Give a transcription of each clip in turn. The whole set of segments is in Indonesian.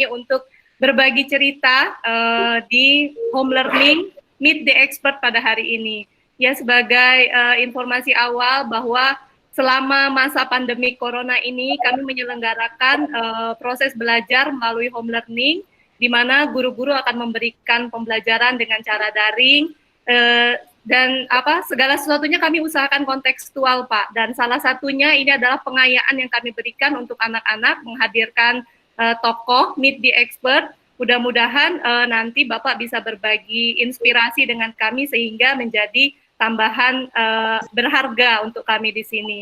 untuk berbagi cerita di home learning Meet the Expert pada hari ini. Ya, sebagai informasi awal bahwa selama masa pandemi corona ini kami menyelenggarakan proses belajar melalui home learning, di mana guru-guru akan memberikan pembelajaran dengan cara daring, dan segala sesuatunya kami usahakan kontekstual, Pak. Dan salah satunya ini adalah pengayaan yang kami berikan untuk anak-anak, menghadirkan tokoh Meet the Expert. Mudah-mudahan nanti Bapak bisa berbagi inspirasi dengan kami sehingga menjadi tambahan berharga untuk kami di sini.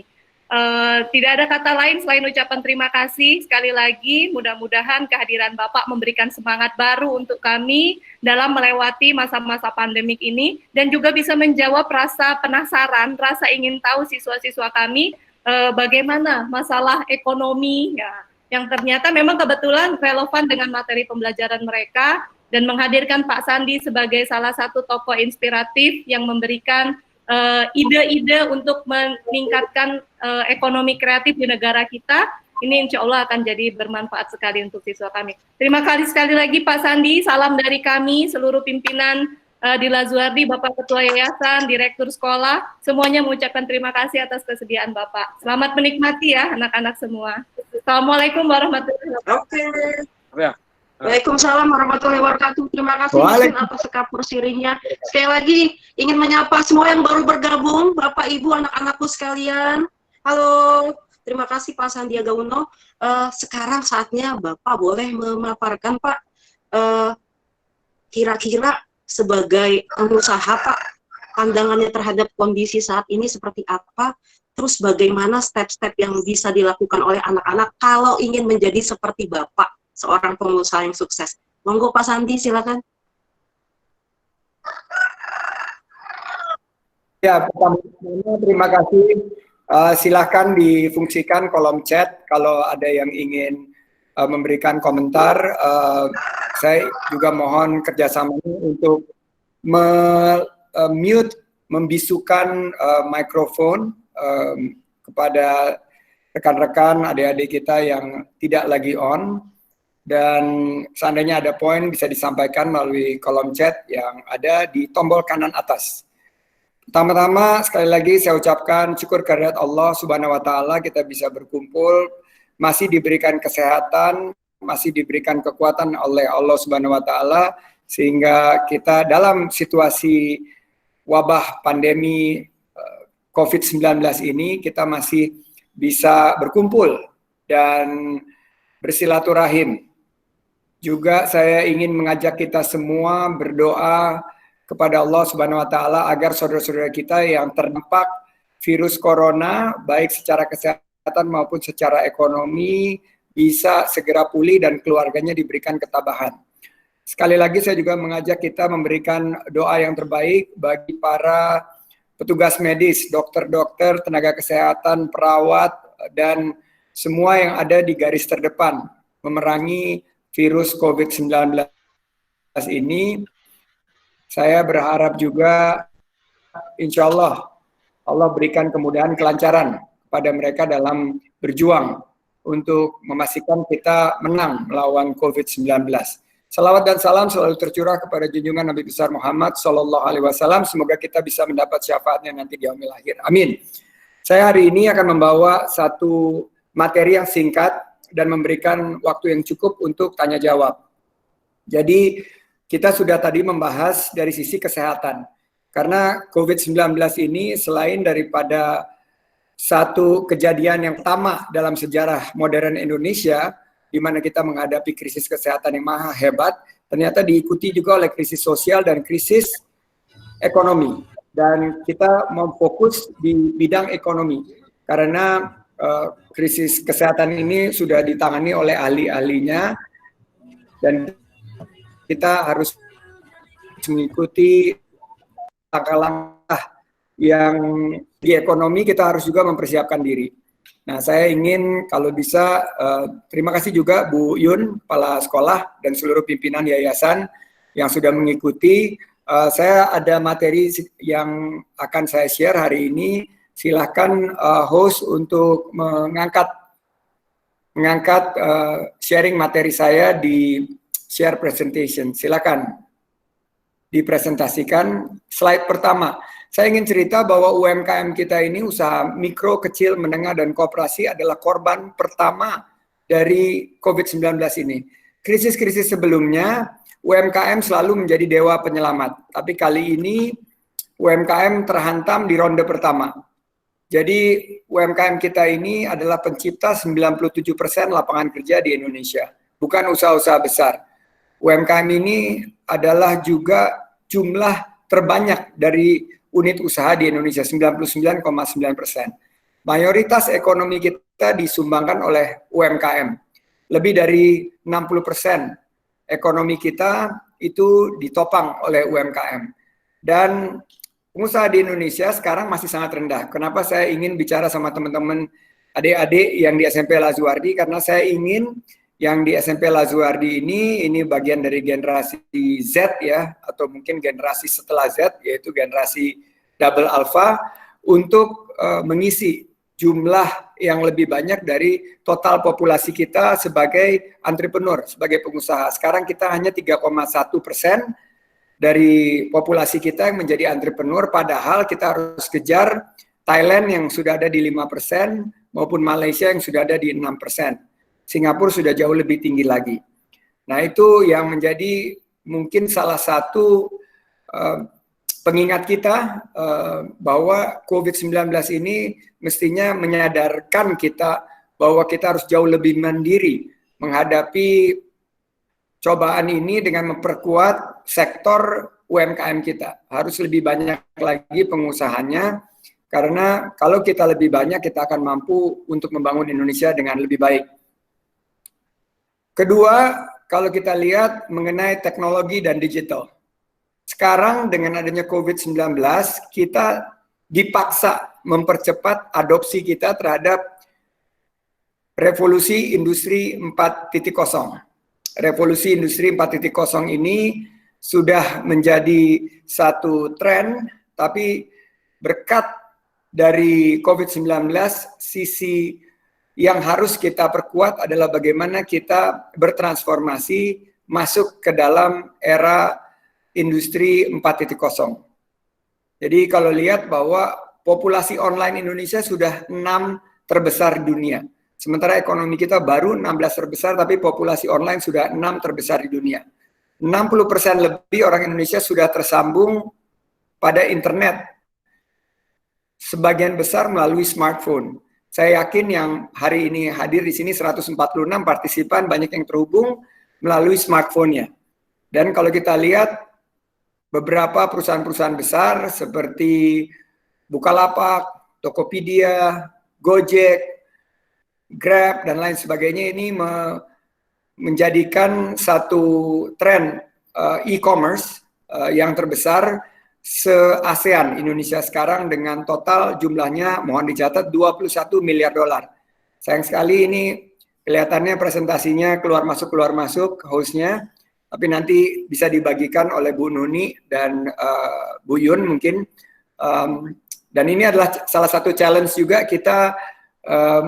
Tidak ada kata lain selain ucapan terima kasih. Sekali lagi, mudah-mudahan kehadiran Bapak memberikan semangat baru untuk kami dalam melewati masa-masa pandemik ini, dan juga bisa menjawab rasa penasaran, rasa ingin tahu siswa-siswa kami bagaimana masalah ekonomi, ya, yang ternyata memang kebetulan relevan dengan materi pembelajaran mereka, dan menghadirkan Pak Sandi sebagai salah satu tokoh inspiratif yang memberikan ide-ide untuk meningkatkan ekonomi kreatif di negara kita. Ini insya Allah akan jadi bermanfaat sekali untuk siswa kami. Terima kasih sekali lagi Pak Sandi, salam dari kami, seluruh pimpinan di Lazuardi, Bapak Ketua Yayasan, Direktur Sekolah, semuanya mengucapkan terima kasih atas kesediaan Bapak. Selamat menikmati ya anak-anak semua. Assalamualaikum warahmatullahi wabarakatuh. Ya. Waalaikumsalam warahmatullahi wabarakatuh. Terima kasih Isin atas sekapur sirihnya. Sekali lagi ingin menyapa semua yang baru bergabung, Bapak Ibu, anak-anakku sekalian. Halo, terima kasih Pak Sandiaga Uno. Sekarang saatnya Bapak boleh memaparkan Pak, kira-kira sebagai pengusaha Pak, pandangannya terhadap kondisi saat ini seperti apa? Terus bagaimana step-step yang bisa dilakukan oleh anak-anak kalau ingin menjadi seperti Bapak, seorang pengusaha yang sukses. Monggo Pak Sandi, silakan. Ya, pertama terima kasih. Silahkan difungsikan kolom chat kalau ada yang ingin memberikan komentar. Saya juga mohon kerjasamanya untuk mute, membisukan mikrofon kepada rekan-rekan, adik-adik kita yang tidak lagi on. Dan seandainya ada poin bisa disampaikan melalui kolom chat yang ada di tombol kanan atas. Pertama-tama sekali lagi saya ucapkan syukur kehadirat Allah Subhanahu wa taala, kita bisa berkumpul, masih diberikan kesehatan, masih diberikan kekuatan oleh Allah Subhanahu wa taala, sehingga kita dalam situasi wabah pandemi COVID-19 ini kita masih bisa berkumpul dan bersilaturahim. Juga saya ingin mengajak kita semua berdoa kepada Allah Subhanahu wa taala agar saudara-saudara kita yang terdampak virus corona baik secara kesehatan maupun secara ekonomi bisa segera pulih dan keluarganya diberikan ketabahan. Sekali lagi saya juga mengajak kita memberikan doa yang terbaik bagi para petugas medis, dokter-dokter, tenaga kesehatan, perawat, dan semua yang ada di garis terdepan memerangi virus COVID-19 ini. Saya berharap juga insya Allah berikan kemudahan kelancaran kepada mereka dalam berjuang untuk memastikan kita menang melawan COVID-19. Salawat dan salam selalu tercurah kepada junjungan Nabi besar Muhammad Sallallahu Alaihi Wasallam. Semoga kita bisa mendapat syafaatnya nanti di yaumil akhir. Amin. Saya hari ini akan membawa satu materi yang singkat dan memberikan waktu yang cukup untuk tanya jawab. Jadi kita sudah tadi membahas dari sisi kesehatan. Karena COVID-19 ini selain daripada satu kejadian yang pertama dalam sejarah modern Indonesia, di mana kita menghadapi krisis kesehatan yang maha hebat, ternyata diikuti juga oleh krisis sosial dan krisis ekonomi. Dan kita memfokus di bidang ekonomi. Karena krisis kesehatan ini sudah ditangani oleh ahli-ahlinya dan kita harus mengikuti langkah-langkah yang di ekonomi. Kita harus juga mempersiapkan diri. Nah, saya ingin kalau bisa terima kasih juga Bu Yun, kepala sekolah dan seluruh pimpinan yayasan yang sudah mengikuti. Saya ada materi yang akan saya share hari ini. Silahkan host untuk mengangkat mengangkat sharing materi saya di share presentation. Silakan dipresentasikan slide pertama. Saya ingin cerita bahwa UMKM kita ini, usaha mikro, kecil, menengah, dan koperasi adalah korban pertama dari COVID-19 ini. Krisis-krisis sebelumnya, UMKM selalu menjadi dewa penyelamat. Tapi kali ini, UMKM terhantam di ronde pertama. Jadi UMKM kita ini adalah pencipta 97% lapangan kerja di Indonesia, bukan usaha-usaha besar. UMKM ini adalah juga jumlah terbanyak dari unit usaha di Indonesia, 99,9%. Mayoritas ekonomi kita disumbangkan oleh UMKM. Lebih dari 60% ekonomi kita itu ditopang oleh UMKM. Dan pengusaha di Indonesia sekarang masih sangat rendah. Kenapa saya ingin bicara sama teman-teman adik-adik yang di SMP Lazuardi? Karena saya ingin yang di SMP Lazuardi ini bagian dari generasi Z ya, atau mungkin generasi setelah Z, yaitu generasi double alpha, untuk mengisi jumlah yang lebih banyak dari total populasi kita sebagai entrepreneur, sebagai pengusaha. Sekarang kita hanya 3,1% dari populasi kita yang menjadi entrepreneur, padahal kita harus kejar Thailand yang sudah ada di 5% maupun Malaysia yang sudah ada di 6%. Singapura sudah jauh lebih tinggi lagi. Nah, itu yang menjadi mungkin salah satu pengingat kita bahwa COVID-19 ini mestinya menyadarkan kita bahwa kita harus jauh lebih mandiri menghadapi cobaan ini dengan memperkuat sektor UMKM kita. Harus lebih banyak lagi pengusahanya, karena kalau kita lebih banyak, kita akan mampu untuk membangun Indonesia dengan lebih baik. Kedua, kalau kita lihat mengenai teknologi dan digital. Sekarang dengan adanya COVID-19, kita dipaksa mempercepat adopsi kita terhadap revolusi industri 4.0. Revolusi industri 4.0 ini sudah menjadi satu tren, tapi berkat dari COVID-19, sisi yang harus kita perkuat adalah bagaimana kita bertransformasi masuk ke dalam era industri 4.0. Jadi kalau lihat bahwa populasi online Indonesia sudah 6 terbesar di dunia. Sementara ekonomi kita baru 16 terbesar, tapi populasi online sudah 6 terbesar di dunia. 60% lebih orang Indonesia sudah tersambung pada internet. Sebagian besar melalui smartphone. Saya yakin yang hari ini hadir di sini 146 partisipan, banyak yang terhubung melalui smartphone-nya. Dan kalau kita lihat beberapa perusahaan-perusahaan besar seperti Bukalapak, Tokopedia, Gojek, Grab, dan lain sebagainya ini menjadikan satu tren e-commerce yang terbesar se-ASEAN. Indonesia sekarang dengan total jumlahnya, mohon dicatat, 21 miliar dolar. Sayang sekali ini kelihatannya presentasinya keluar masuk hostnya, tapi nanti bisa dibagikan oleh Bu Nuni dan Bu Yun mungkin. Dan ini adalah salah satu challenge juga kita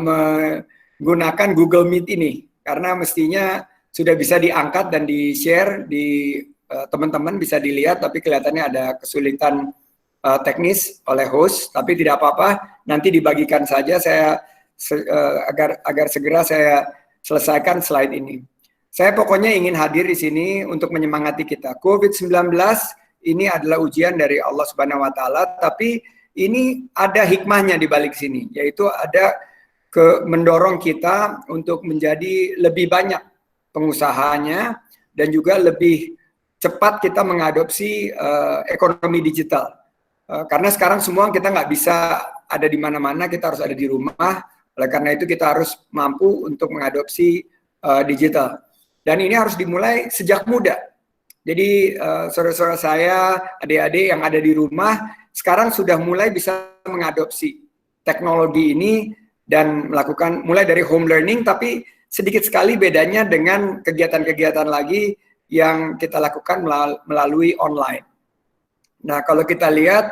menggunakan Google Meet ini, karena mestinya sudah bisa diangkat dan di-share di teman-teman, bisa dilihat, tapi kelihatannya ada kesulitan teknis oleh host, tapi tidak apa-apa, nanti dibagikan saja saya agar segera saya selesaikan slide ini. Saya pokoknya ingin hadir di sini untuk menyemangati kita. COVID-19 ini adalah ujian dari Allah Subhanahu wa taala, tapi ini ada hikmahnya di balik sini, yaitu ada mendorong kita untuk menjadi lebih banyak pengusahanya dan juga lebih cepat kita mengadopsi ekonomi digital. Karena sekarang semua kita nggak bisa ada di mana-mana, kita harus ada di rumah. Oleh karena itu kita harus mampu untuk mengadopsi digital. Dan ini harus dimulai sejak muda. Jadi saudara-saudara saya, adik-adik yang ada di rumah, sekarang sudah mulai bisa mengadopsi teknologi ini dan melakukan mulai dari home learning, tapi sedikit sekali bedanya dengan kegiatan-kegiatan lagi yang kita lakukan melalui online. Nah, kalau kita lihat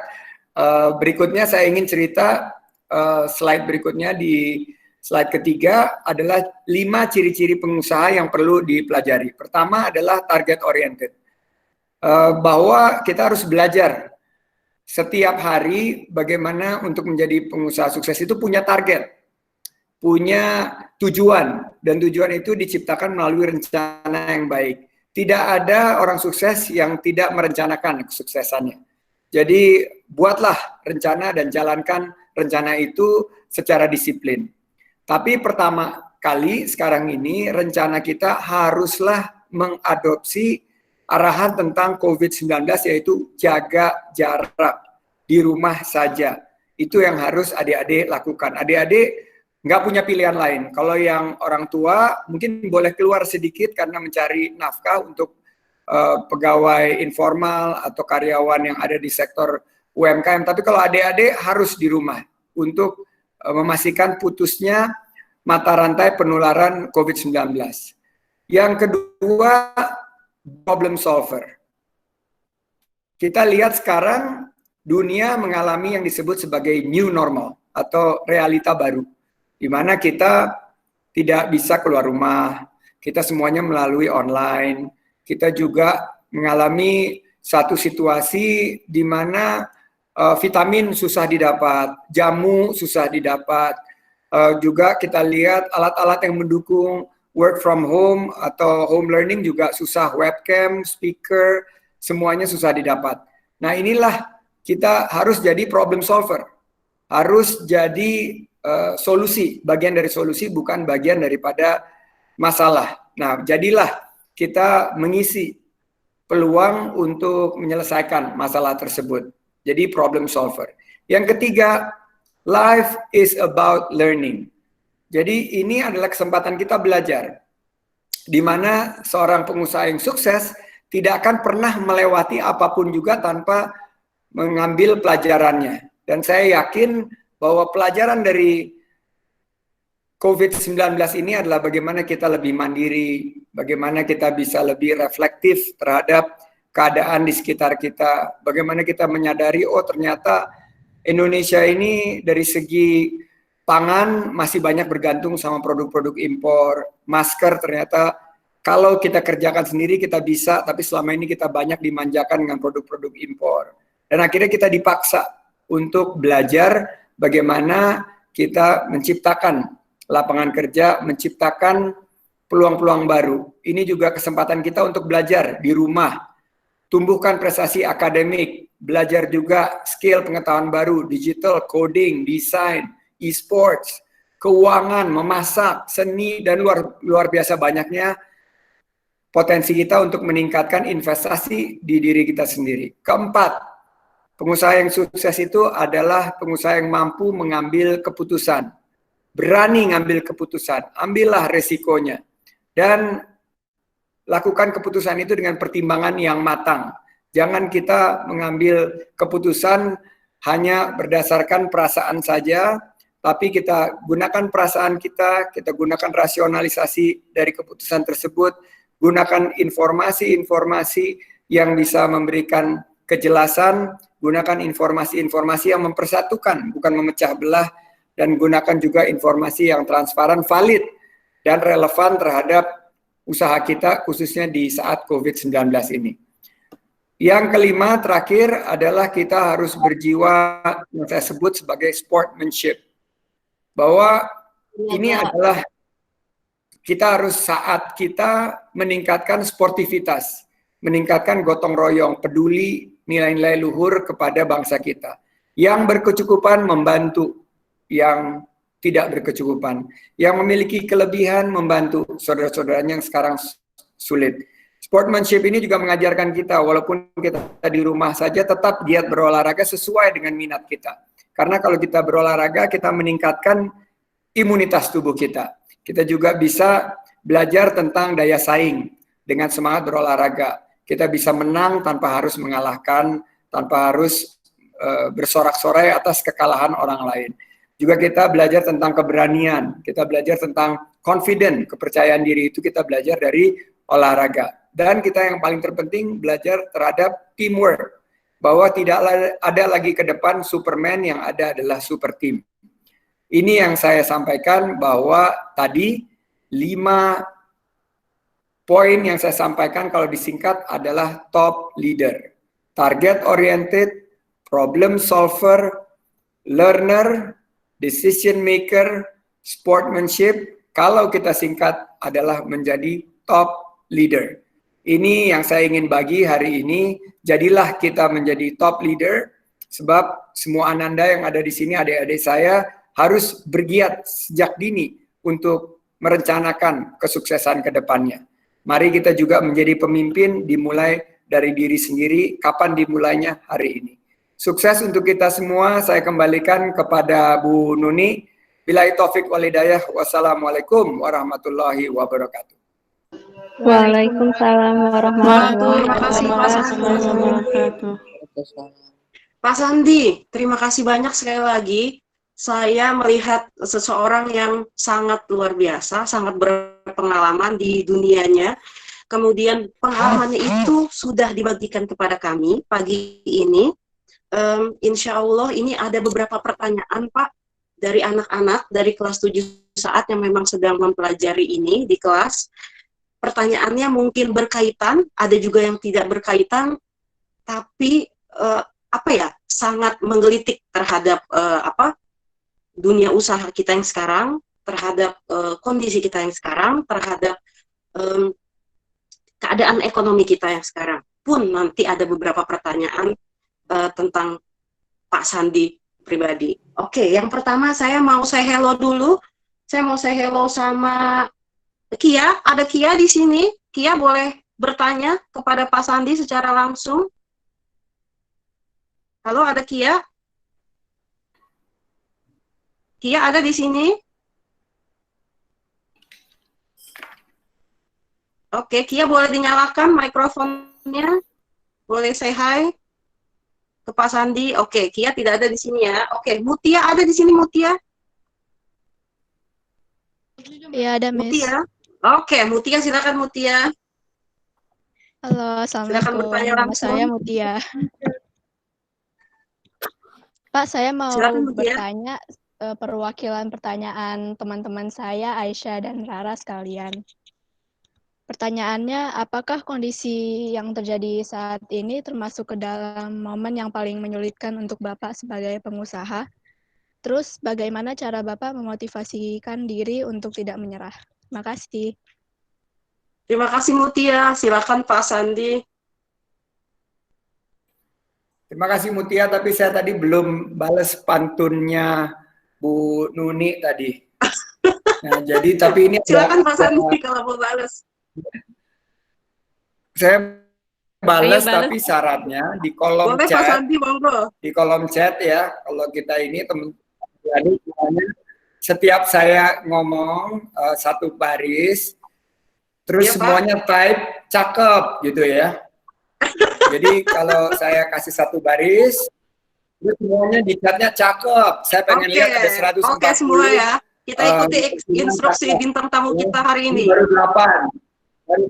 berikutnya, saya ingin cerita slide berikutnya di Slide ketiga adalah 5 ciri-ciri pengusaha yang perlu dipelajari. Pertama adalah target oriented. Bahwa kita harus belajar setiap hari bagaimana untuk menjadi pengusaha sukses itu punya target, punya tujuan, dan tujuan itu diciptakan melalui rencana yang baik. Tidak ada orang sukses yang tidak merencanakan kesuksesannya. Jadi buatlah rencana dan jalankan rencana itu secara disiplin. Tapi pertama kali sekarang ini rencana kita haruslah mengadopsi arahan tentang COVID-19, yaitu jaga jarak di rumah saja. Itu yang harus adik-adik lakukan. Adik-adik nggak punya pilihan lain. Kalau yang orang tua mungkin boleh keluar sedikit karena mencari nafkah untuk pegawai informal atau karyawan yang ada di sektor UMKM. Tapi kalau adik-adik harus di rumah untuk memastikan putusnya mata rantai penularan COVID-19. Yang kedua, problem solver. Kita lihat sekarang dunia mengalami yang disebut sebagai new normal atau realita baru, di mana kita tidak bisa keluar rumah, kita semuanya melalui online. Kita juga mengalami satu situasi di mana vitamin susah didapat, jamu susah didapat. Juga kita lihat alat-alat yang mendukung work from home atau home learning juga susah, webcam, speaker, semuanya susah didapat. Nah inilah kita harus jadi problem solver, harus jadi solusi, bagian dari solusi bukan bagian daripada masalah. Nah jadilah kita mengisi peluang untuk menyelesaikan masalah tersebut. Jadi problem solver. Yang ketiga, life is about learning. Jadi ini adalah kesempatan kita belajar. Di mana seorang pengusaha yang sukses tidak akan pernah melewati apapun juga tanpa mengambil pelajarannya. Dan saya yakin bahwa pelajaran dari COVID-19 ini adalah bagaimana kita lebih mandiri, bagaimana kita bisa lebih reflektif terhadap keadaan di sekitar kita, bagaimana kita menyadari, oh ternyata Indonesia ini dari segi pangan masih banyak bergantung sama produk-produk impor, masker ternyata kalau kita kerjakan sendiri kita bisa, tapi selama ini kita banyak dimanjakan dengan produk-produk impor. Dan akhirnya kita dipaksa untuk belajar bagaimana kita menciptakan lapangan kerja, menciptakan peluang-peluang baru. Ini juga kesempatan kita untuk belajar di rumah, tumbuhkan prestasi akademik, belajar juga skill pengetahuan baru, digital, coding, desain, e-sports, keuangan, memasak, seni, dan luar biasa banyaknya potensi kita untuk meningkatkan investasi di diri kita sendiri. Keempat, pengusaha yang sukses itu adalah pengusaha yang mampu mengambil keputusan, berani ngambil keputusan, ambillah resikonya, dan lakukan keputusan itu dengan pertimbangan yang matang. Jangan kita mengambil keputusan hanya berdasarkan perasaan saja, tapi kita gunakan perasaan kita gunakan rasionalisasi dari keputusan tersebut, gunakan informasi-informasi yang bisa memberikan kejelasan, gunakan informasi-informasi yang mempersatukan, bukan memecah belah, dan gunakan juga informasi yang transparan, valid, dan relevan terhadap usaha kita, khususnya di saat COVID-19 ini. Yang kelima, terakhir adalah kita harus berjiwa yang saya sebut sebagai sportsmanship. Bahwa ini adalah kita harus saat kita meningkatkan sportivitas, meningkatkan gotong royong, peduli nilai-nilai luhur kepada bangsa kita. Yang berkecukupan membantu yang tidak berkecukupan, yang memiliki kelebihan membantu saudara-saudaranya yang sekarang sulit. Sportsmanship ini juga mengajarkan kita, walaupun kita di rumah saja, tetap giat berolahraga sesuai dengan minat kita. Karena kalau kita berolahraga, kita meningkatkan imunitas tubuh kita. Kita juga bisa belajar tentang daya saing dengan semangat berolahraga. Kita bisa menang tanpa harus mengalahkan, tanpa harus bersorak-sorai atas kekalahan orang lain. Juga kita belajar tentang keberanian, kita belajar tentang confident, kepercayaan diri itu kita belajar dari olahraga. Dan kita yang paling terpenting belajar terhadap teamwork, bahwa tidak ada lagi ke depan Superman, yang ada adalah super team. Ini yang saya sampaikan bahwa tadi 5 poin yang saya sampaikan kalau disingkat adalah top leader. Target oriented, problem solver, learner, decision maker, sportsmanship, kalau kita singkat adalah menjadi top leader. Ini yang saya ingin bagi hari ini, jadilah kita menjadi top leader, sebab semua ananda yang ada di sini, adik-adik saya, harus bergiat sejak dini untuk merencanakan kesuksesan ke depannya. Mari kita juga menjadi pemimpin, dimulai dari diri sendiri, kapan dimulainya hari ini. Sukses untuk kita semua, saya kembalikan kepada Bu Nuni. Billahi taufik wal hidayah, wassalamualaikum warahmatullahi wabarakatuh. Waalaikumsalam warahmatullahi Terima kasih Pak Sandi. wabarakatuh. Pak Sandi, terima kasih banyak sekali lagi. Saya melihat seseorang yang sangat luar biasa, sangat berpengalaman di dunianya. Kemudian pengalamannya itu sudah dibagikan kepada kami pagi ini. Insya Allah ini ada beberapa pertanyaan Pak dari anak-anak dari kelas 7 saat yang memang sedang mempelajari ini di kelas. Pertanyaannya mungkin berkaitan, ada juga yang tidak berkaitan, tapi sangat menggelitik terhadap dunia usaha kita yang sekarang, terhadap kondisi kita yang sekarang, terhadap keadaan ekonomi kita yang sekarang. Pun nanti ada beberapa pertanyaan tentang Pak Sandi pribadi. Oke, yang pertama saya mau say hello dulu. Saya mau say hello sama Kia. Ada Kia di sini. Kia boleh bertanya kepada Pak Sandi secara langsung. Halo, ada Kia? Kia ada di sini? Oke, Kia boleh dinyalakan mikrofonnya. Boleh say hi ke Pak Sandi. Oke, Kia tidak ada di sini ya. Oke, Mutia ada di sini, Mutia? Iya, ada Miss. Mutia. Oke, Mutia silakan Mutia. Halo, Silakan bertanya Assalamualaikum. Nama langsung. saya Mutia. Pak, saya mau Silakan, Mutia. bertanya perwakilan pertanyaan teman-teman saya, Aisyah dan Rara sekalian. Pertanyaannya, apakah kondisi yang terjadi saat ini termasuk ke dalam momen yang paling menyulitkan untuk Bapak sebagai pengusaha? Terus, bagaimana cara Bapak memotivasikan diri untuk tidak menyerah? Terima kasih. Terima kasih Mutia. Silakan Pak Sandi. Terima kasih Mutia, tapi saya tadi belum balas pantunnya Bu Nuni tadi. Nah, jadi tapi ini Silakan Pak Sandi kalau mau balas. Saya balas, Ayo, balas. tapi syaratnya di kolom Boleh Pak chat, Sandi, monggo. di kolom chat ya. Kalau kita ini teman-teman, setiap saya ngomong satu baris, terus Iya, Pak. semuanya type cakep gitu ya. Jadi kalau saya kasih satu baris, terus semuanya di chatnya cakep. Saya pengen lihat ada 140. Oke semua ya. Kita ikuti instruksi bintang tamu kita hari ini. Baru 8.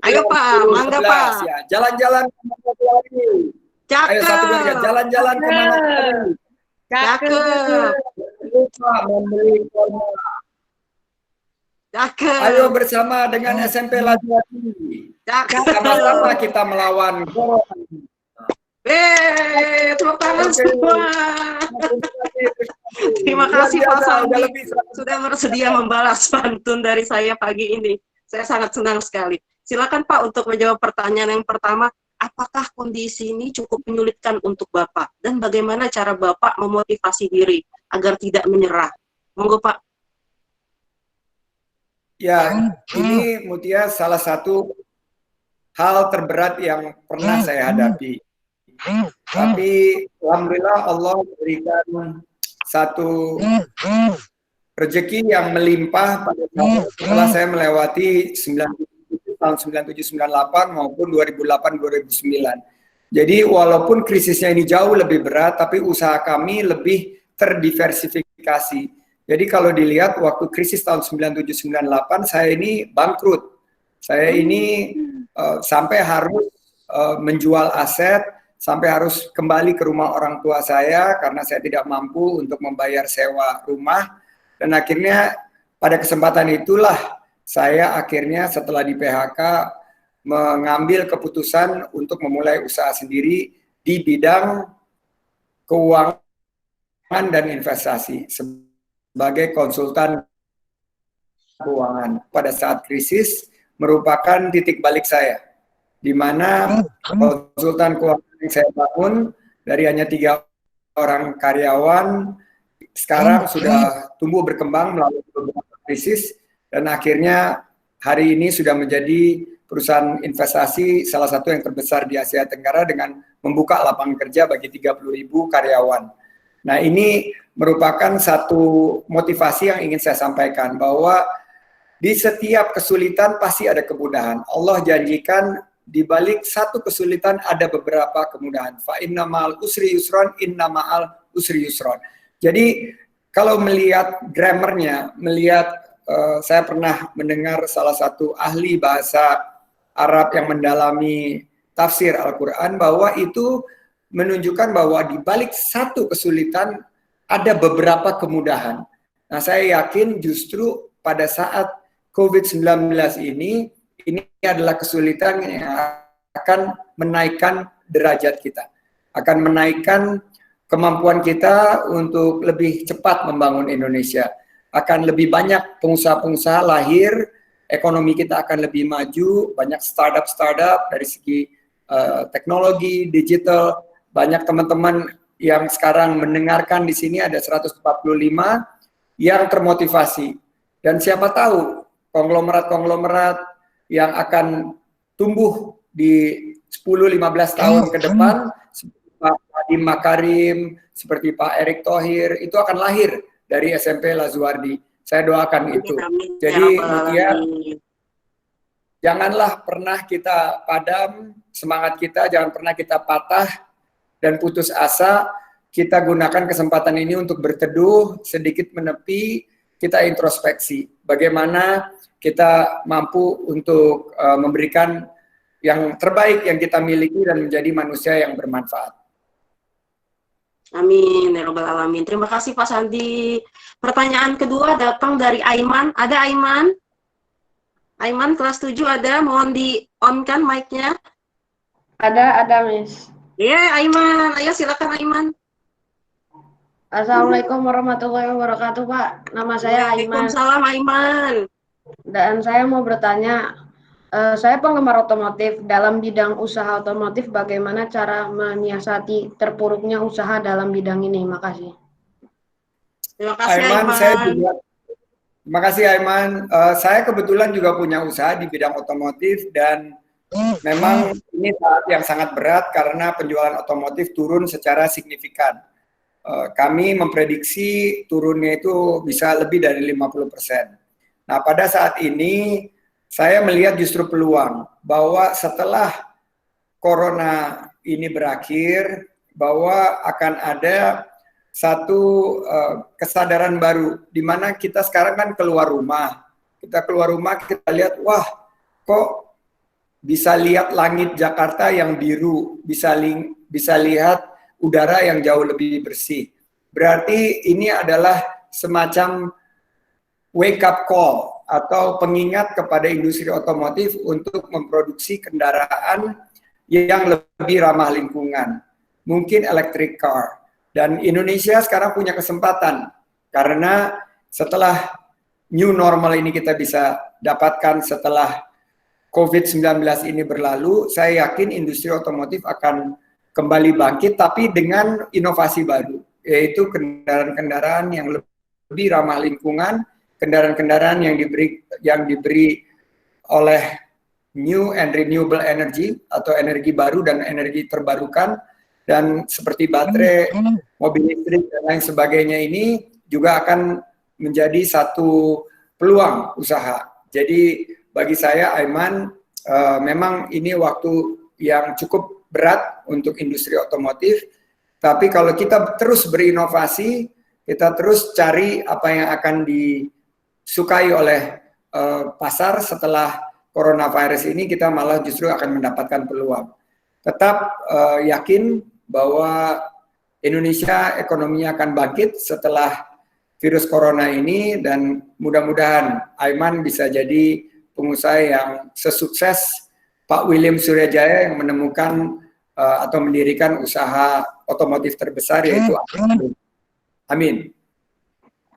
Ayo Pak, mangga Pak. Ya. Jalan-jalan ke Manokwari. Ayo satu lagi, Cakep. jalan-jalan ke Manokwari. Cakep. Lupa membeli kurma. Cakep. Ayo bersama dengan SMP Lajati. Cakep. Sama-sama kita melawan corona. Tepuk tangan semua. Terima kasih Pak Sandi sudah bersedia membalas pantun dari saya pagi ini. Saya sangat senang sekali. Silakan Pak untuk menjawab pertanyaan yang pertama. Apakah kondisi ini cukup menyulitkan untuk Bapak? Dan bagaimana cara Bapak memotivasi diri agar tidak menyerah? Monggo Pak. Ya, ini Mutia salah satu hal terberat yang pernah saya hadapi. Tapi alhamdulillah Allah berikan satu rezeki yang melimpah pada saya setelah saya melewati tahun 97-98 maupun 2008-2009. Jadi walaupun krisisnya ini jauh lebih berat, tapi usaha kami lebih terdiversifikasi. Jadi kalau dilihat waktu krisis tahun 97-98 saya ini bangkrut. Saya ini sampai harus menjual aset, sampai harus kembali ke rumah orang tua saya karena saya tidak mampu untuk membayar sewa rumah. Dan akhirnya pada kesempatan itulah saya akhirnya setelah di PHK mengambil keputusan untuk memulai usaha sendiri di bidang keuangan dan investasi sebagai konsultan keuangan. Pada saat krisis merupakan titik balik saya, di mana konsultan keuangan yang saya bangun dari hanya 3 orang karyawan sekarang sudah tumbuh berkembang melalui beberapa krisis, dan akhirnya hari ini sudah menjadi perusahaan investasi salah satu yang terbesar di Asia Tenggara dengan membuka lapangan kerja bagi 30.000 karyawan. Nah, ini merupakan satu motivasi yang ingin saya sampaikan, bahwa di setiap kesulitan pasti ada kemudahan. Allah janjikan di balik satu kesulitan ada beberapa kemudahan. Fa inna ma'al usri yusron, inna ma'al usri yusron. Jadi kalau melihat grammarnya, saya pernah mendengar salah satu ahli bahasa Arab yang mendalami tafsir Al-Quran, bahwa itu menunjukkan bahwa di balik satu kesulitan ada beberapa kemudahan. Nah, saya yakin justru pada saat COVID-19 ini adalah kesulitan yang akan menaikkan derajat kita, akan menaikkan kemampuan kita untuk lebih cepat membangun Indonesia, akan lebih banyak pengusaha-pengusaha lahir, ekonomi kita akan lebih maju, banyak startup dari segi teknologi, digital, banyak teman-teman yang sekarang mendengarkan di sini ada 145 yang termotivasi. Dan siapa tahu konglomerat-konglomerat yang akan tumbuh di 10-15 tahun ke depan, seperti Pak Nadiem Makarim, seperti Pak Erick Thohir, itu akan lahir dari SMP Lazuardi. Saya doakan itu. Jadi ya, janganlah pernah kita padam semangat kita, jangan pernah kita patah dan putus asa. Kita gunakan kesempatan ini untuk berteduh, sedikit menepi, kita introspeksi. Bagaimana kita mampu untuk memberikan yang terbaik yang kita miliki dan menjadi manusia yang bermanfaat. Amin, ya Rabbal Alamin. Terima kasih Pak Sandi. Pertanyaan kedua datang dari Aiman. Ada Aiman? Aiman kelas 7 ada, mohon di-on-kan mic-nya. Ada Miss. Iya, Aiman. Ayo silakan Aiman. Assalamualaikum warahmatullahi wabarakatuh, Pak. Nama saya Aiman. Waalaikumsalam Aiman. Dan saya mau bertanya, saya penggemar otomotif. Dalam bidang usaha otomotif, bagaimana cara menyiasati terpuruknya usaha dalam bidang ini? Makasih. Terima kasih Aiman. Terima kasih Aiman. Saya kebetulan juga punya usaha di bidang otomotif, dan memang ini saat yang sangat berat karena penjualan otomotif turun secara signifikan. Kami memprediksi turunnya itu bisa lebih dari 50%. Nah, pada saat ini saya melihat justru peluang bahwa setelah corona ini berakhir, bahwa akan ada satu kesadaran baru, di mana kita sekarang kan keluar rumah. Kita keluar rumah, kita lihat, wah, kok bisa lihat langit Jakarta yang biru, bisa lihat udara yang jauh lebih bersih. Berarti ini adalah semacam wake up call atau pengingat kepada industri otomotif untuk memproduksi kendaraan yang lebih ramah lingkungan. Mungkin electric car. Dan Indonesia sekarang punya kesempatan, karena setelah new normal ini kita bisa dapatkan setelah COVID-19 ini berlalu, saya yakin industri otomotif akan kembali bangkit, tapi dengan inovasi baru, yaitu kendaraan-kendaraan yang lebih ramah lingkungan, kendaraan-kendaraan yang diberi oleh new and renewable energy atau energi baru dan energi terbarukan, dan seperti baterai, mobil listrik dan lain sebagainya ini juga akan menjadi satu peluang usaha. Jadi bagi saya Aiman, memang ini waktu yang cukup berat untuk industri otomotif, tapi kalau kita terus berinovasi, kita terus cari apa yang akan disukai oleh pasar setelah coronavirus ini, kita malah justru akan mendapatkan peluang. Tetap yakin bahwa Indonesia ekonominya akan bangkit setelah virus corona ini, dan mudah-mudahan Aiman bisa jadi pengusaha yang sesukses Pak William Suryajaya yang menemukan atau mendirikan usaha otomotif terbesar, yaitu Amin.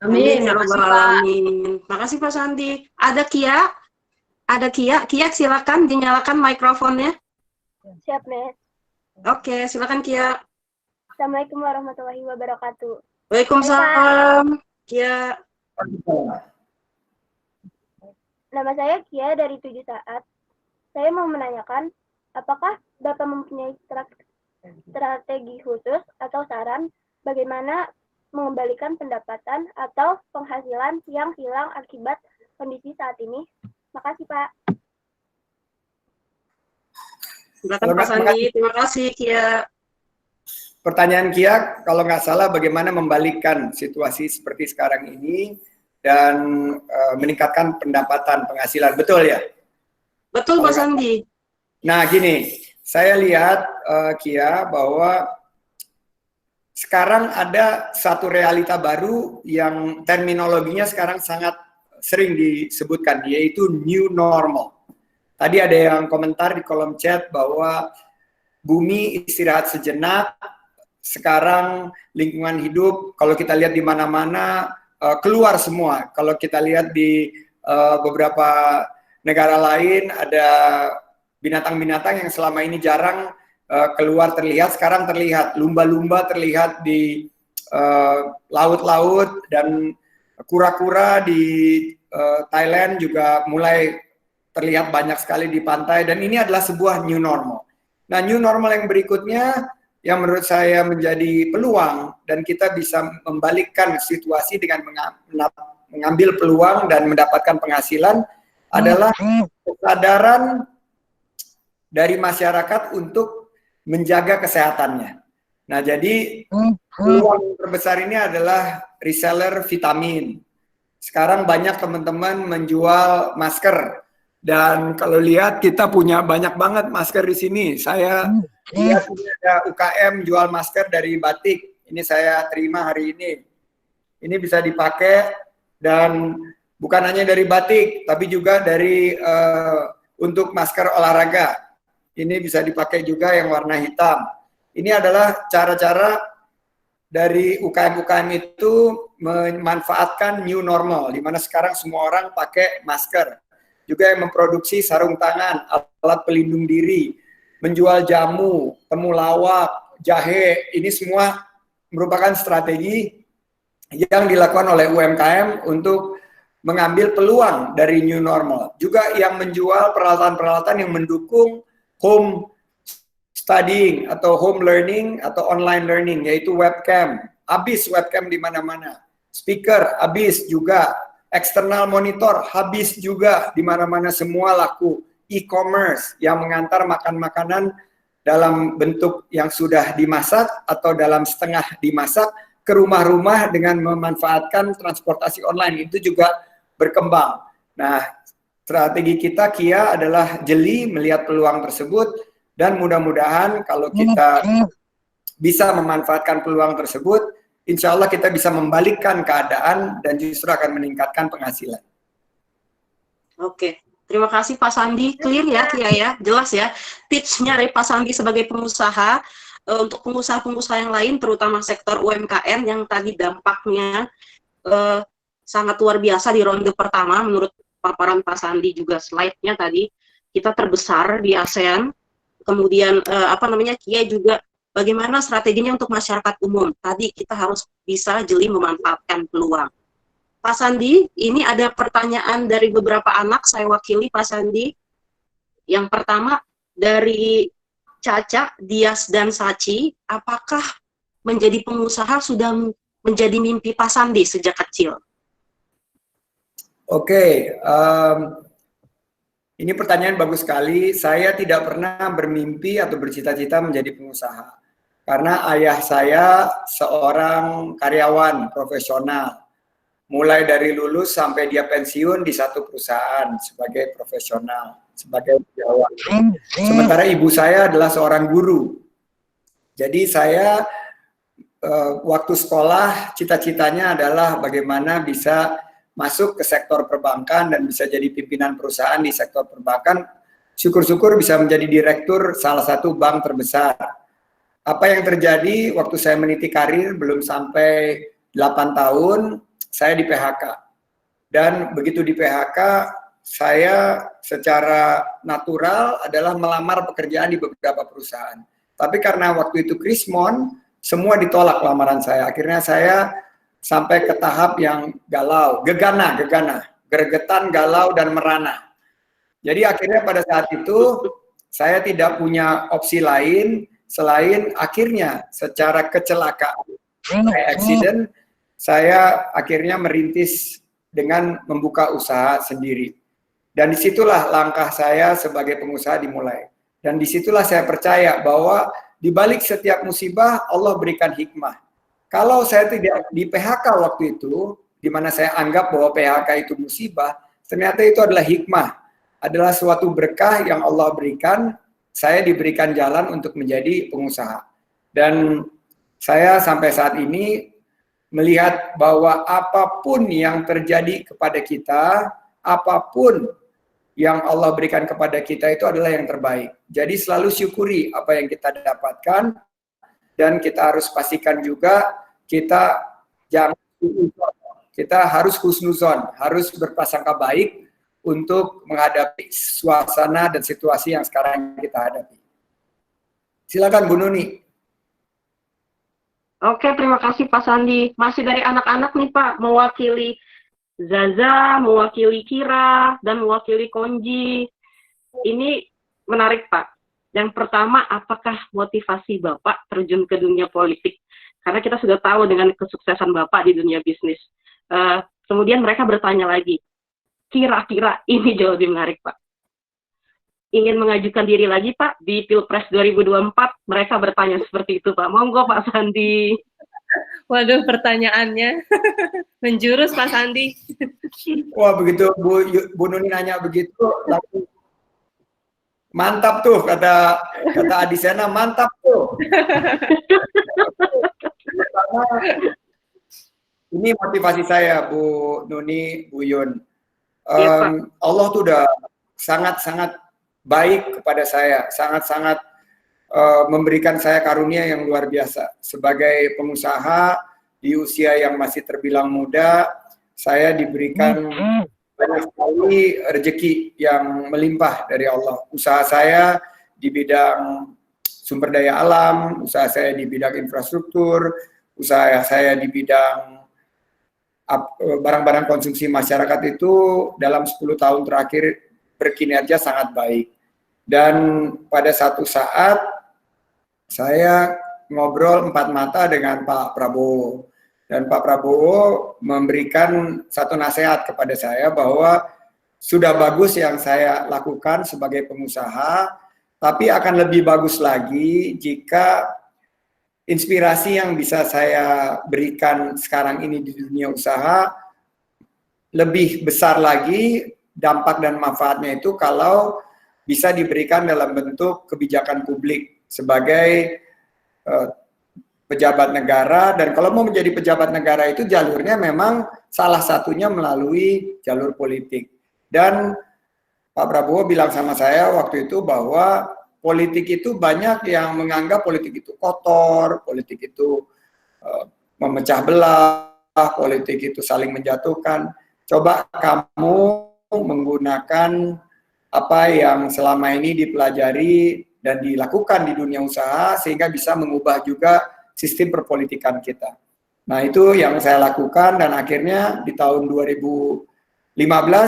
Amin ya rabbal alamin. Makasih Pak Sandi. Ada Kia? Ada Kia? Kia silakan dinyalakan mikrofonnya. Siap, Miss. Oke, silakan Kia. Assalamualaikum warahmatullahi wabarakatuh. Waalaikumsalam. Kia. Nama saya Kia dari 7 Saat. Saya mau menanyakan, apakah Bapak mempunyai strategi khusus atau saran bagaimana mengembalikan pendapatan atau penghasilan yang hilang akibat kondisi saat ini? Makasih, Pak. Silakan Pak Sandi. Terima kasih Kia. Pertanyaan Kia, kalau nggak salah bagaimana membalikkan situasi seperti sekarang ini dan meningkatkan pendapatan penghasilan, betul ya? Betul Pak Sandi. Nah gini, saya lihat Kia bahwa sekarang ada satu realita baru yang terminologinya sekarang sangat sering disebutkan, yaitu new normal. Tadi ada yang komentar di kolom chat bahwa bumi istirahat sejenak, sekarang lingkungan hidup, kalau kita lihat di mana-mana, keluar semua. Kalau kita lihat di beberapa negara lain, ada binatang-binatang yang selama ini jarang keluar terlihat, sekarang terlihat. Lumba-lumba terlihat di laut-laut, dan kura-kura di Thailand juga mulai terlihat banyak sekali di pantai, dan ini adalah sebuah new normal. Nah, new normal yang berikutnya yang menurut saya menjadi peluang, dan kita bisa membalikkan situasi dengan mengambil peluang dan mendapatkan penghasilan, adalah kesadaran dari masyarakat untuk menjaga kesehatannya. Nah, jadi peluang terbesar ini adalah reseller vitamin. Sekarang banyak teman-teman menjual masker, dan kalau lihat kita punya banyak banget masker di sini. Saya lihat ada UKM jual masker dari batik. Ini saya terima hari ini. Ini bisa dipakai, dan bukan hanya dari batik, tapi juga dari untuk masker olahraga. Ini bisa dipakai juga yang warna hitam. Ini adalah cara-cara dari UKM-UKM itu memanfaatkan new normal, di mana sekarang semua orang pakai masker. Juga yang memproduksi sarung tangan, alat pelindung diri, menjual jamu, temulawak, jahe, ini semua merupakan strategi yang dilakukan oleh UMKM untuk mengambil peluang dari new normal. Juga yang menjual peralatan-peralatan yang mendukung home studying atau home learning atau online learning, yaitu webcam. Habis webcam di mana-mana. Speaker habis juga. External monitor habis juga di mana-mana, semua laku. E-commerce yang mengantar makanan-makanan dalam bentuk yang sudah dimasak atau dalam setengah dimasak ke rumah-rumah dengan memanfaatkan transportasi online, itu juga berkembang. Nah, strategi kita Kia adalah jeli melihat peluang tersebut, dan mudah-mudahan kalau kita bisa memanfaatkan peluang tersebut, insya Allah kita bisa membalikkan keadaan dan justru akan meningkatkan penghasilan. Oke, terima kasih Pak Sandi. Clear ya, Kia ya, jelas ya. Tipsnya dari Pak Sandi sebagai pengusaha, untuk pengusaha-pengusaha yang lain, terutama sektor UMKM yang tadi dampaknya sangat luar biasa di ronde pertama, menurut paparan Pak Sandi juga slide-nya tadi, kita terbesar di ASEAN. Kemudian Kia juga bagaimana strateginya untuk masyarakat umum. Tadi kita harus bisa jeli memanfaatkan peluang. Pak Sandi, ini ada pertanyaan dari beberapa anak, saya wakili Pak Sandi. Yang pertama dari Caca, Dias, dan Saci, apakah menjadi pengusaha sudah menjadi mimpi Pak Sandi sejak kecil? Oke, ini pertanyaan bagus sekali. Saya tidak pernah bermimpi atau bercita-cita menjadi pengusaha. Karena ayah saya seorang karyawan profesional. Mulai dari lulus sampai dia pensiun di satu perusahaan sebagai profesional, sebagai pejabat. Sementara ibu saya adalah seorang guru. Jadi saya waktu sekolah cita-citanya adalah bagaimana bisa masuk ke sektor perbankan dan bisa jadi pimpinan perusahaan di sektor perbankan. Syukur-syukur bisa menjadi direktur salah satu bank terbesar. Apa yang terjadi waktu saya meniti karir belum sampai 8 tahun, saya di PHK. Dan begitu di PHK, saya secara natural adalah melamar pekerjaan di beberapa perusahaan. Tapi karena waktu itu Krismon, semua ditolak lamaran saya. Akhirnya saya sampai ke tahap yang galau, gegana, gregetan, galau, dan merana. Jadi akhirnya pada saat itu, saya tidak punya opsi lain, selain akhirnya secara kecelakaan, accident, saya akhirnya merintis dengan membuka usaha sendiri. Dan disitulah langkah saya sebagai pengusaha dimulai. Dan disitulah saya percaya bahwa di balik setiap musibah, Allah berikan hikmah. Kalau saya tidak di PHK waktu itu, di mana saya anggap bahwa PHK itu musibah, ternyata itu adalah hikmah. Adalah suatu berkah yang Allah berikan, saya diberikan jalan untuk menjadi pengusaha. Dan saya sampai saat ini melihat bahwa apapun yang terjadi kepada kita, apapun yang Allah berikan kepada kita itu adalah yang terbaik. Jadi selalu syukuri apa yang kita dapatkan, dan kita harus pastikan juga kita harus husnuzon, harus berprasangka baik untuk menghadapi suasana dan situasi yang sekarang kita hadapi. Silakan Bu Nuni. Oke, terima kasih Pak Sandi. Masih dari anak-anak nih Pak, mewakili Zaza, mewakili Kira, dan mewakili Konji. Ini menarik Pak. Yang pertama, apakah motivasi Bapak terjun ke dunia politik? Karena kita sudah tahu dengan kesuksesan Bapak di dunia bisnis. Kemudian mereka bertanya lagi, kira-kira ini jauh lebih menarik Pak. Ingin mengajukan diri lagi Pak di Pilpres 2024, mereka bertanya seperti itu Pak. Monggo Pak Sandi. Waduh, pertanyaannya menjurus Pak Sandi. Wah, begitu Bu Nuni nanya begitu, langsung mantap tuh, kata Adisena, mantap tuh. Pertama, ini motivasi saya Bu Nuni, Bu Yun. Allah tuh udah sangat-sangat baik kepada saya, sangat-sangat memberikan saya karunia yang luar biasa. Sebagai pengusaha di usia yang masih terbilang muda, saya diberikan banyak sekali rezeki yang melimpah dari Allah. Usaha saya di bidang sumber daya alam, usaha saya di bidang infrastruktur, usaha saya di bidang barang-barang konsumsi masyarakat itu dalam 10 tahun terakhir berkinerja sangat baik. Dan pada satu saat saya ngobrol 4 mata dengan Pak Prabowo. Dan Pak Prabowo memberikan satu nasihat kepada saya bahwa sudah bagus yang saya lakukan sebagai pengusaha, tapi akan lebih bagus lagi jika inspirasi yang bisa saya berikan sekarang ini di dunia usaha lebih besar lagi dampak dan manfaatnya itu kalau bisa diberikan dalam bentuk kebijakan publik sebagai pejabat negara. Dan kalau mau menjadi pejabat negara itu jalurnya memang salah satunya melalui jalur politik. Dan Pak Prabowo bilang sama saya waktu itu bahwa politik itu banyak yang menganggap politik itu kotor, politik itu memecah belah, politik itu saling menjatuhkan. Coba kamu menggunakan apa yang selama ini dipelajari dan dilakukan di dunia usaha sehingga bisa mengubah juga sistem perpolitikan kita. Nah, itu yang saya lakukan dan akhirnya di tahun 2015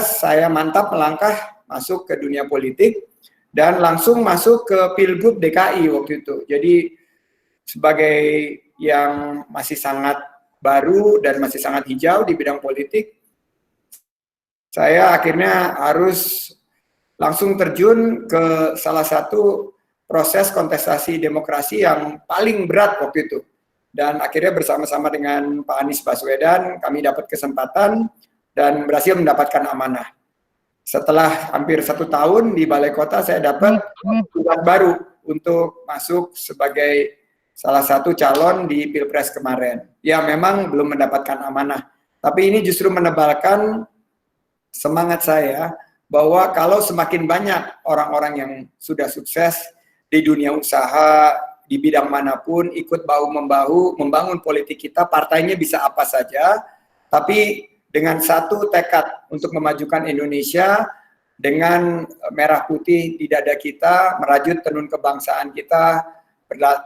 saya mantap melangkah masuk ke dunia politik dan langsung masuk ke Pilgub DKI waktu itu. Jadi sebagai yang masih sangat baru dan masih sangat hijau di bidang politik, saya akhirnya harus langsung terjun ke salah satu proses kontestasi demokrasi yang paling berat waktu itu. Dan akhirnya bersama-sama dengan Pak Anies Baswedan, kami dapat kesempatan dan berhasil mendapatkan amanah. Setelah hampir 1 tahun di Balai Kota, saya dapat tugas baru untuk masuk sebagai salah satu calon di Pilpres kemarin. Ya memang belum mendapatkan amanah, tapi ini justru menebalkan semangat saya bahwa kalau semakin banyak orang-orang yang sudah sukses di dunia usaha, di bidang manapun, ikut bahu-membahu membangun politik kita, partainya bisa apa saja, tapi dengan satu tekad untuk memajukan Indonesia, dengan merah putih di dada kita, merajut tenun kebangsaan kita,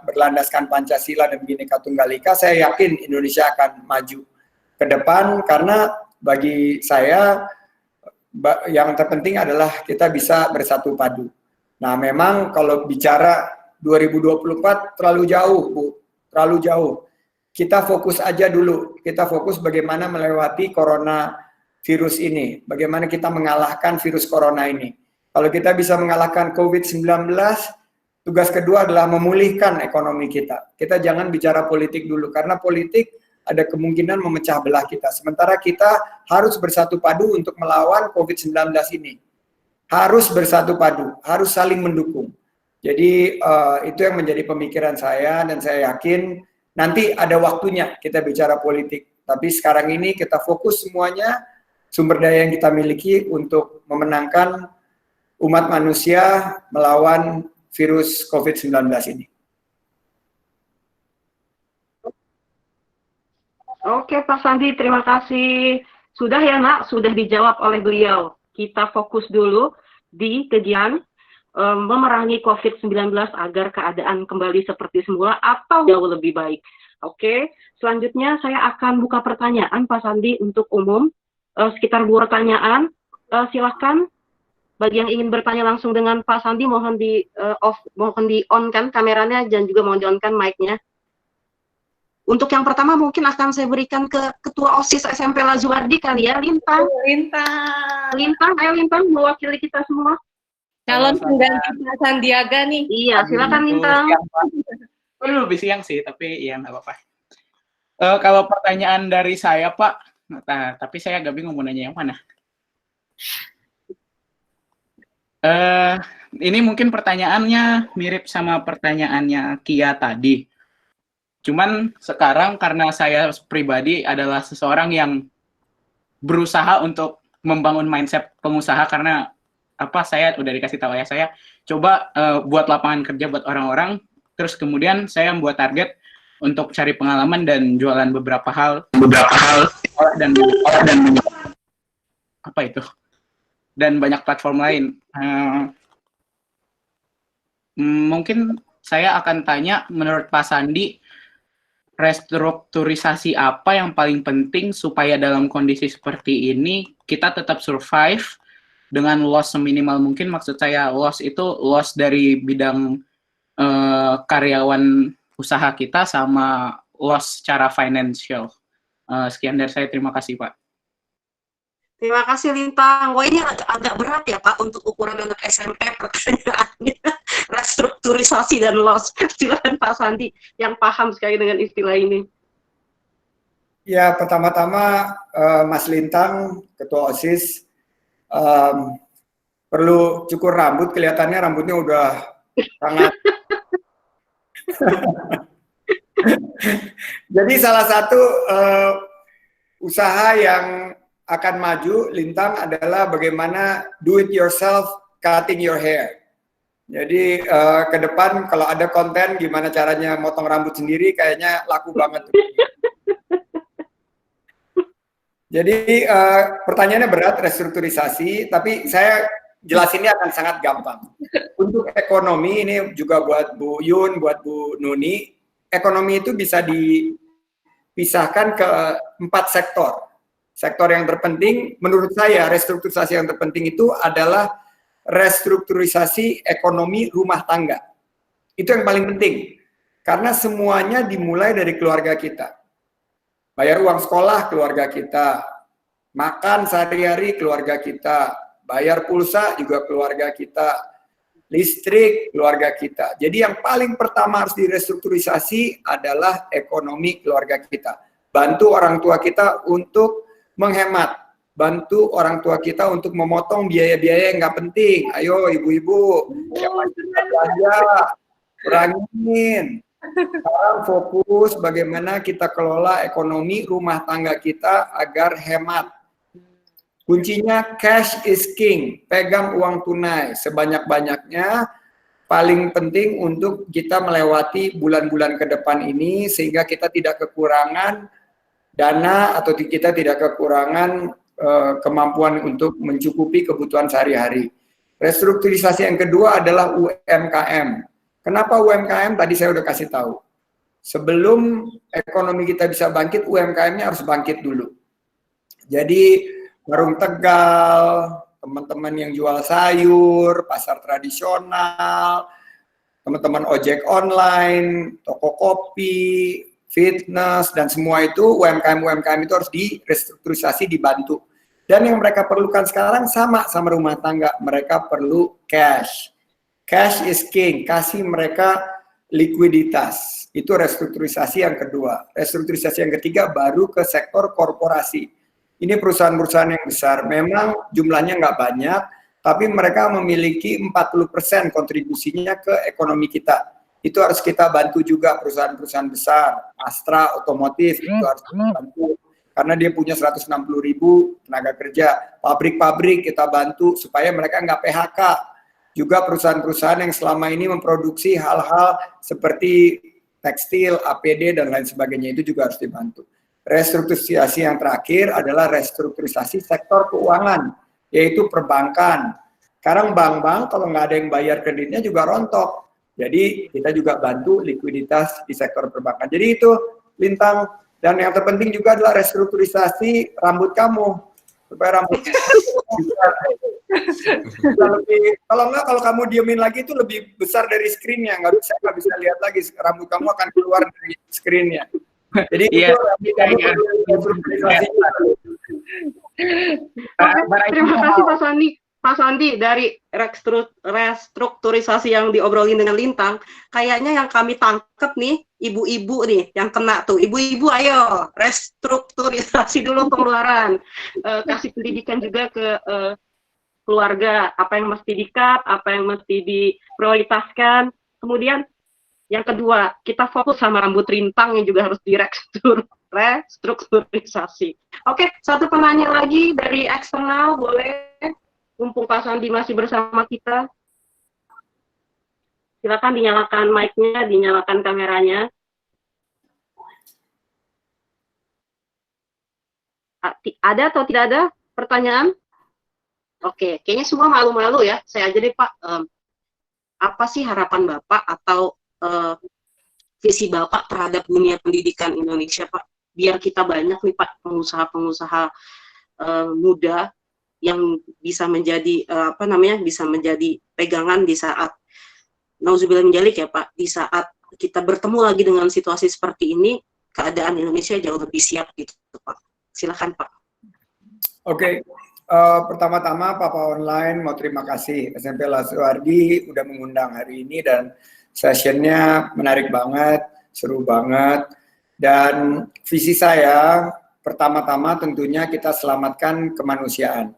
berlandaskan Pancasila dan Bhinneka Tunggal Ika, saya yakin Indonesia akan maju ke depan, karena bagi saya yang terpenting adalah kita bisa bersatu padu. Nah, memang kalau bicara 2024 terlalu jauh, Bu, terlalu jauh. Kita fokus aja dulu, kita fokus bagaimana melewati corona virus ini, bagaimana kita mengalahkan virus corona ini. Kalau kita bisa mengalahkan COVID-19, tugas kedua adalah memulihkan ekonomi kita. Kita jangan bicara politik dulu, karena politik ada kemungkinan memecah belah kita. Sementara kita harus bersatu padu untuk melawan COVID-19 ini. Harus bersatu padu, harus saling mendukung. Jadi itu yang menjadi pemikiran saya, dan saya yakin nanti ada waktunya kita bicara politik. Tapi sekarang ini kita fokus semuanya, sumber daya yang kita miliki untuk memenangkan umat manusia melawan virus COVID-19 ini. Oke, Pak Sandi, terima kasih. Sudah ya, Nak, sudah dijawab oleh beliau. Kita fokus dulu di kegiatan memerangi COVID-19 agar keadaan kembali seperti semula atau jauh lebih baik. Oke, selanjutnya saya akan buka pertanyaan, Pak Sandi, untuk umum. Sekitar 2 pertanyaan. Silakan, bagi yang ingin bertanya langsung dengan Pak Sandi, mohon di on-kan kameranya dan juga mohon di-on-kan mic-nya. Untuk yang pertama mungkin akan saya berikan ke Ketua OSIS SMP Lazuardi kali ya, Lintang. Lintang, ayo Lintang, mewakili kita semua. Calon pengganti Pak Sandiaga nih. Iya, silakan Lintang. Lebih siang sih, tapi ya nggak apa-apa. Kalau pertanyaan dari saya, Pak, nah, tapi saya agak bingung mau nanya yang mana. Ini mungkin pertanyaannya mirip sama pertanyaannya Kia tadi. Cuman sekarang karena saya pribadi adalah seseorang yang berusaha untuk membangun mindset pengusaha, karena saya udah dikasih tahu ya, saya coba buat lapangan kerja buat orang-orang, terus kemudian saya membuat target untuk cari pengalaman dan jualan beberapa hal dan apa itu, dan banyak platform lain. Mungkin saya akan tanya, menurut Pak Sandi, restrukturisasi apa yang paling penting supaya dalam kondisi seperti ini kita tetap survive dengan loss seminimal mungkin? Maksud saya loss itu loss dari bidang karyawan usaha kita sama loss secara financial. Sekian dari saya, terima kasih Pak. Terima kasih Lintang. Wah, ini agak berat ya Pak untuk ukuran anak SMP pertanyaannya. Restrukturisasi dan loss. Silakan Pak Sandi yang paham sekali dengan istilah ini. Ya, pertama-tama Mas Lintang, Ketua OSIS, perlu cukur rambut. Kelihatannya rambutnya udah sangat. Jadi salah satu usaha yang akan maju Lintang adalah bagaimana do it yourself cutting your hair. Jadi ke depan kalau ada konten gimana caranya motong rambut sendiri, kayaknya laku banget. Jadi pertanyaannya berat, restrukturisasi, tapi saya jelasinnya akan sangat gampang. Untuk ekonomi, ini juga buat Bu Yun, buat Bu Nuni, ekonomi itu bisa dipisahkan ke 4 sektor. Sektor yang terpenting, menurut saya, restrukturisasi yang terpenting itu adalah restrukturisasi ekonomi rumah tangga. Itu yang paling penting. Karena semuanya dimulai dari keluarga kita. Bayar uang sekolah, keluarga kita. Makan sehari-hari, keluarga kita. Bayar pulsa, juga keluarga kita. Listrik, keluarga kita. Jadi yang paling pertama harus direstrukturisasi adalah ekonomi keluarga kita. Bantu orang tua kita untuk menghemat, bantu orang tua kita untuk memotong biaya-biaya yang nggak penting. Ayo ibu-ibu, yang belanja, kurangin. Sekarang fokus bagaimana kita kelola ekonomi rumah tangga kita agar hemat. Kuncinya cash is king, pegang uang tunai sebanyak-banyaknya. Paling penting untuk kita melewati bulan-bulan ke depan ini sehingga kita tidak kekurangan dana atau kita tidak kekurangan kemampuan untuk mencukupi kebutuhan sehari-hari. Restrukturisasi yang kedua adalah UMKM. Kenapa UMKM? Tadi saya udah kasih tahu. Sebelum ekonomi kita bisa bangkit, UMKM-nya harus bangkit dulu. Jadi warung Tegal, teman-teman yang jual sayur, pasar tradisional, teman-teman ojek online, toko kopi, fitness, dan semua itu UMKM itu harus direstrukturisasi, dibantu. Dan yang mereka perlukan sekarang sama rumah tangga, mereka perlu cash. Cash is king, kasih mereka likuiditas. Itu restrukturisasi yang kedua. Restrukturisasi yang ketiga baru ke sektor korporasi. Ini perusahaan-perusahaan yang besar, memang jumlahnya nggak banyak, tapi mereka memiliki 40% kontribusinya ke ekonomi kita. Itu harus kita bantu juga perusahaan-perusahaan besar, Astra Otomotif, itu harus kita bantu. Karena dia punya 160.000 tenaga kerja. Pabrik-pabrik kita bantu supaya mereka nggak PHK. Juga perusahaan-perusahaan yang selama ini memproduksi hal-hal seperti tekstil, APD, dan lain sebagainya, itu juga harus dibantu. Restrukturisasi yang terakhir adalah restrukturisasi sektor keuangan, yaitu perbankan. Sekarang bank-bank kalau nggak ada yang bayar kreditnya juga rontok. Jadi kita juga bantu likuiditas di sektor perbankan. Jadi itu Lintang. Dan yang terpenting juga adalah restrukturisasi rambut kamu. Supaya rambut bisa lebih, kalau kamu diemin lagi itu lebih besar dari screen-nya. Nggak bisa lihat lagi, rambut kamu akan keluar dari screen-nya. Jadi Iya, terima kasih Pak Sandi. Pak Sandi, dari restrukturisasi yang diobrolin dengan Lintang, kayaknya yang kami tangkep nih, ibu-ibu nih yang kena tuh. Ibu-ibu ayo restrukturisasi dulu pengeluaran, kasih pendidikan juga ke keluarga, apa yang mesti di-cut, apa yang mesti diprioritaskan. Kemudian yang kedua, kita fokus sama rambut rintang yang juga harus restrukturisasi. Oke, satu penanya lagi dari eksternal, boleh? Mumpung Pak Sandi masih bersama kita. Silakan dinyalakan mic-nya, dinyalakan kameranya. Ada atau tidak ada pertanyaan? Oke, kayaknya semua malu-malu ya. Saya aja deh Pak, apa sih harapan Bapak atau visi Bapak terhadap dunia pendidikan Indonesia, Pak? Biar kita banyak nih Pak pengusaha-pengusaha muda yang bisa menjadi bisa menjadi pegangan di saat nauzubillah min dzalik ya Pak, di saat kita bertemu lagi dengan situasi seperti ini, keadaan Indonesia jauh lebih siap gitu Pak. Silakan Pak. Oke. Pertama-tama Papa Online mau terima kasih SMP Lazuardi udah mengundang hari ini dan sessionnya menarik banget, seru banget. Dan visi saya pertama-tama tentunya kita selamatkan kemanusiaan.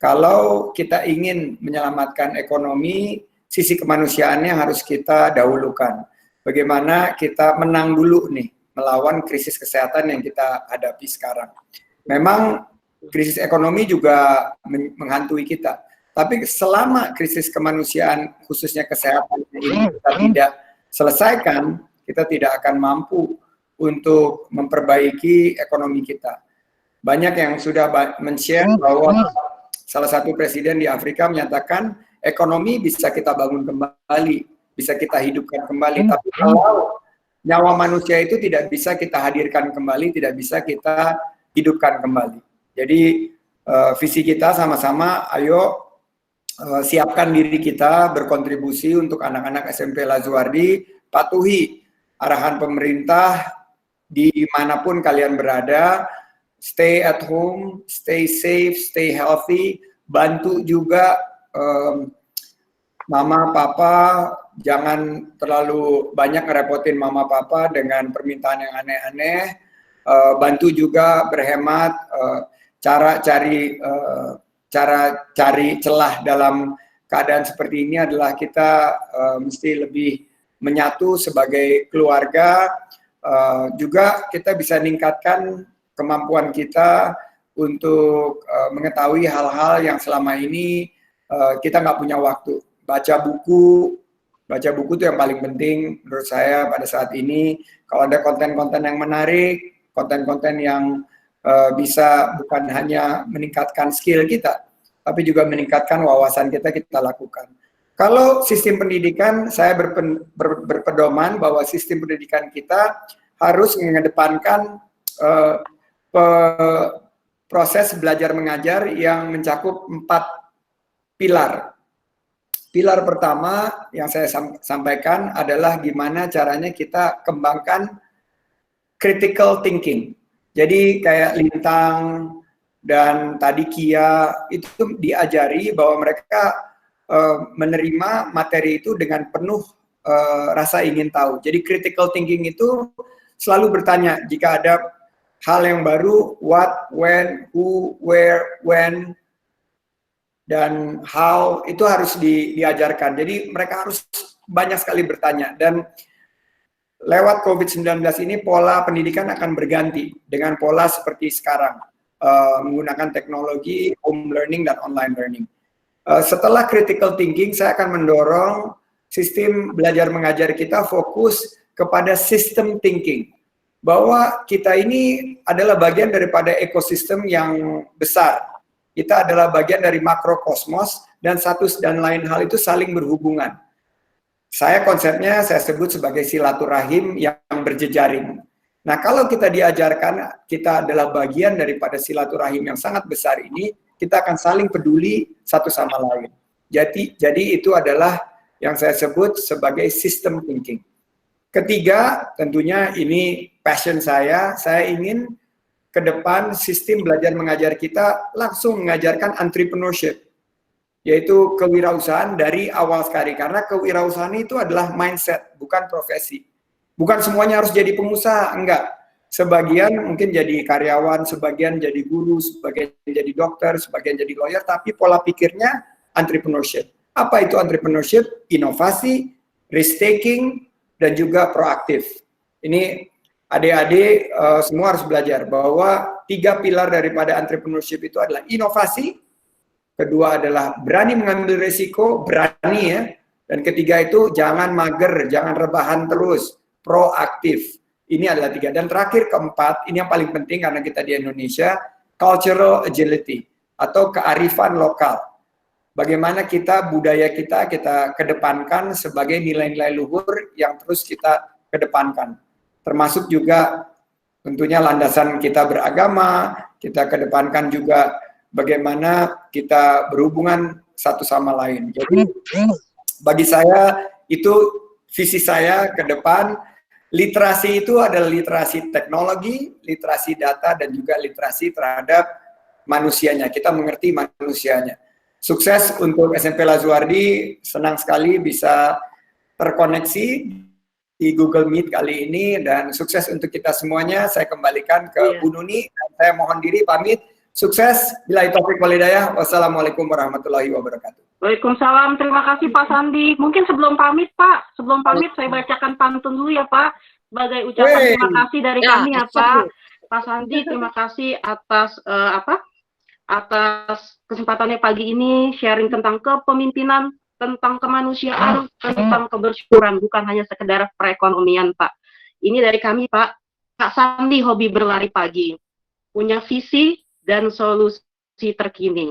Kalau kita ingin menyelamatkan ekonomi, sisi kemanusiaannya harus kita dahulukan. Bagaimana kita menang dulu nih melawan krisis kesehatan yang kita hadapi sekarang. Memang krisis ekonomi juga menghantui kita. Tapi selama krisis kemanusiaan, khususnya kesehatan ini kita tidak selesaikan, kita tidak akan mampu untuk memperbaiki ekonomi kita. Banyak yang sudah men-share bahwa salah satu presiden di Afrika menyatakan ekonomi bisa kita bangun kembali, bisa kita hidupkan kembali. Tapi kalau nyawa manusia itu tidak bisa kita hadirkan kembali, tidak bisa kita hidupkan kembali. Jadi visi kita sama-sama, ayo siapkan diri kita berkontribusi untuk anak-anak SMP Lazuardi, patuhi arahan pemerintah dimanapun kalian berada, stay at home, stay safe, stay healthy, bantu juga mama papa, jangan terlalu banyak ngerepotin mama papa dengan permintaan yang aneh-aneh, bantu juga berhemat, cara cari celah dalam keadaan seperti ini adalah kita mesti lebih menyatu sebagai keluarga. Juga kita bisa meningkatkan kemampuan kita untuk mengetahui hal-hal yang selama ini kita nggak punya waktu. Baca buku itu yang paling penting menurut saya pada saat ini. Kalau ada konten-konten yang menarik, konten-konten yang bisa bukan hanya meningkatkan skill kita, tapi juga meningkatkan wawasan kita lakukan. Kalau sistem pendidikan, saya berpedoman bahwa sistem pendidikan kita harus mengedepankan proses belajar mengajar yang mencakup 4 pilar. Pilar pertama yang saya sampaikan adalah gimana caranya kita kembangkan critical thinking. Jadi kayak Lintang dan tadi Kia itu diajari bahwa mereka menerima materi itu dengan penuh rasa ingin tahu. Jadi critical thinking itu selalu bertanya jika ada hal yang baru, what, when, who, where, when, dan how, itu harus diajarkan. Jadi mereka harus banyak sekali bertanya. Dan lewat COVID-19 ini pola pendidikan akan berganti dengan pola seperti sekarang, menggunakan teknologi, home learning, dan online learning. Setelah critical thinking, saya akan mendorong sistem belajar mengajar kita fokus kepada system thinking. Bahwa kita ini adalah bagian daripada ekosistem yang besar. Kita adalah bagian dari makrokosmos dan satu dan lain hal itu saling berhubungan. Konsepnya saya sebut sebagai silaturahim yang berjejaring. Nah, kalau kita diajarkan kita adalah bagian daripada silaturahim yang sangat besar ini, kita akan saling peduli satu sama lain. Jadi itu adalah yang saya sebut sebagai system thinking. Ketiga, tentunya ini passion saya ingin ke depan sistem belajar mengajar kita langsung mengajarkan entrepreneurship, yaitu kewirausahaan dari awal sekali. Karena kewirausahaan itu adalah mindset, bukan profesi. Bukan semuanya harus jadi pengusaha, enggak. Sebagian mungkin jadi karyawan, sebagian jadi guru, sebagian jadi dokter, sebagian jadi lawyer, tapi pola pikirnya entrepreneurship. Apa itu entrepreneurship? Inovasi, risk taking, dan juga proaktif. Ini adik-adik semua harus belajar bahwa 3 pilar daripada entrepreneurship itu adalah inovasi, kedua adalah berani mengambil risiko, berani ya, dan ketiga itu jangan mager, jangan rebahan terus, proaktif. Ini adalah 3. Dan terakhir keempat, ini yang paling penting karena kita di Indonesia, cultural agility atau kearifan lokal. Bagaimana budaya kita kedepankan sebagai nilai-nilai luhur yang terus kita kedepankan. Termasuk juga tentunya landasan kita beragama, kita kedepankan juga bagaimana kita berhubungan satu sama lain. Jadi bagi saya itu visi saya ke depan. Literasi itu adalah literasi teknologi, literasi data, dan juga literasi terhadap manusianya. Kita mengerti manusianya. Sukses untuk SMP Lazuardi, senang sekali bisa terkoneksi di Google Meet kali ini, dan sukses untuk kita semuanya. Saya kembalikan ke Bu Nuni, dan saya mohon diri pamit. Sukses, billahi taufiq wal hidayah. Wassalamualaikum warahmatullahi wabarakatuh. Waalaikumsalam, terima kasih Pak Sandi. Mungkin sebelum pamit Pak, saya bacakan pantun dulu ya Pak, sebagai ucapan terima kasih dari kami ya Pak. Pak Sandi, terima kasih atas atas kesempatannya pagi ini sharing tentang kepemimpinan, tentang kemanusiaan, tentang kebersyukuran, bukan hanya sekedar perekonomian Pak. Ini dari kami Pak. Kak Sandi hobi berlari pagi, punya visi dan solusi terkini.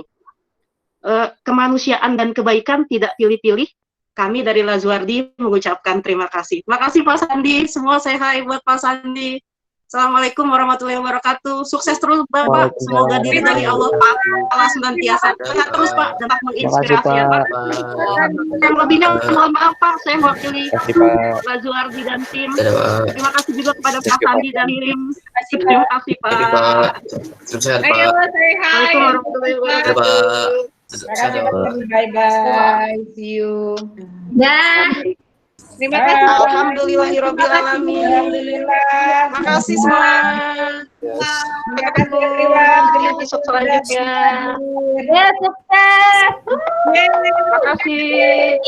Kemanusiaan dan kebaikan tidak pilih-pilih. Kami dari Lazuardi mengucapkan terima kasih. Terima kasih Pak Sandi. Semua say hi buat Pak Sandi. Assalamualaikum warahmatullahi wabarakatuh. Sukses terus Bapak. Semoga diri dari Allah Pak Allah senantiasa sehat terus Pak, dapat menginspirasi ya Pak. Yang lebihnya mohon maaf Pak, saya mewakili Lazuardi dan tim. Terima kasih juga kepada Pak Sandi dan tim. Terima kasih Pak. Sukses Pak. Assalamualaikum warahmatullahi wabarakatuh. Bye-bye. See you. Terima kasih. Alhamdulillahirabbil alamin. Alhamdulillah. Terima kasih semua. Terima kasih episode selanjutnya. Ya, sukses. Terima kasih.